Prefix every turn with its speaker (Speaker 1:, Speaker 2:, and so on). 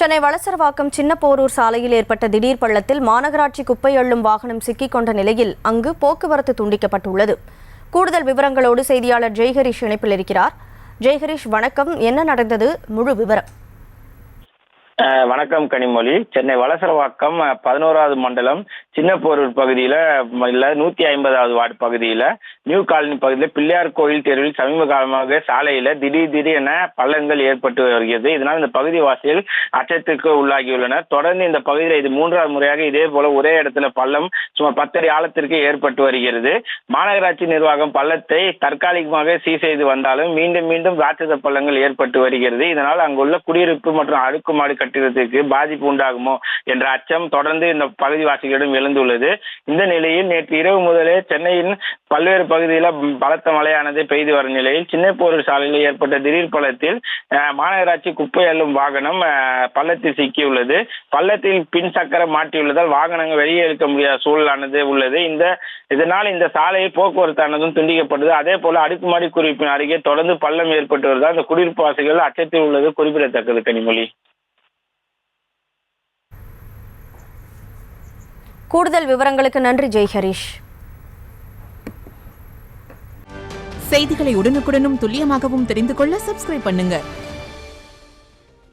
Speaker 1: சென்னை வளசரவாக்கம் சின்னப்போரூர் சாலையில் ஏற்பட்ட திடீர் பள்ளத்தில் மாநகராட்சி குப்பை அள்ளும் வாகனம் சிக்கிக் கொண்ட நிலையில் அங்கு போக்குவரத்து துண்டிக்கப்பட்டுள்ளது. கூடுதல் விவரங்களோடு செய்தியாளர் ஜெய்ஹரிஷ் இணைப்பில் இருக்கிறார். ஜெய்ஹரிஷ், வணக்கம். என்ன நடந்தது? முழு விவரம்.
Speaker 2: வணக்கம் கனிமொழி. சென்னை வளசரவாக்கம் 11வது மண்டலம் சின்னப்போரூர் பகுதியில 150வது வார்டு பகுதியில நியூ காலனி பகுதியில் பிள்ளையார் கோயில் தெருவில் சமீப காலமாக சாலையில திடீரென பள்ளங்கள் ஏற்பட்டு வருகிறது. இதனால் இந்த பகுதி வாசிகள் அச்சத்திற்கு உள்ளாகியுள்ளனர். தொடர்ந்து இந்த பகுதியில் இது 3வது முறையாக இதே போல ஒரே இடத்துல பள்ளம் சுமார் 10 அடி ஆழத்திற்கு ஏற்பட்டு வருகிறது. மாநகராட்சி நிர்வாகம் பள்ளத்தை தற்காலிகமாக சீர் செய்து வந்தாலும் மீண்டும் ராட்சத பள்ளங்கள் ஏற்பட்டு வருகிறது. இதனால் அங்குள்ள குடியிருப்பு மற்றும் அடுக்குமாடி கட்டிடத்திற்கு பாதிப்பு உண்டாகுமோ என்ற அச்சம் தொடர்ந்து இந்த பகுதிவாசிகளிடம் எழுந்துள்ளது. இந்த நிலையில் நேற்று இரவு முதலே சென்னையின் பல்வேறு பகுதியில் பலத்த மழையானது பெய்து வரும் நிலையில் சின்னப்போரூர் சாலையில் ஏற்பட்ட திடீர் பள்ளத்தில் மாநகராட்சி குப்பை அள்ளும் வாகனம் பள்ளத்தில் சிக்கியுள்ளது. பள்ளத்தில் பின் சக்கரம் மாட்டியுள்ளதால் வாகனங்கள் வெளியே இழுக்க முடியாத சூழலானது உள்ளது. இதனால் இந்த சாலையில் போக்குவரத்தானதும் துண்டிக்கப்பட்டது. அதே போல அடுக்குமாடி குடியிருப்பின் அருகே தொடர்ந்து பள்ளம் ஏற்பட்டு வருவதால் அந்த குடியிருப்பு வாசிகள் அச்சத்தில் உள்ளது குறிப்பிடத்தக்கது. கனிமொழி,
Speaker 1: கூடுதல் விவரங்களுக்கு நன்றி ஜெய்ஹரிஷ்.
Speaker 3: செய்திகளை உடனுக்குடனும் துல்லியமாகவும் தெரிந்து கொள்ள சப்ஸ்கிரைப் பண்ணுங்க.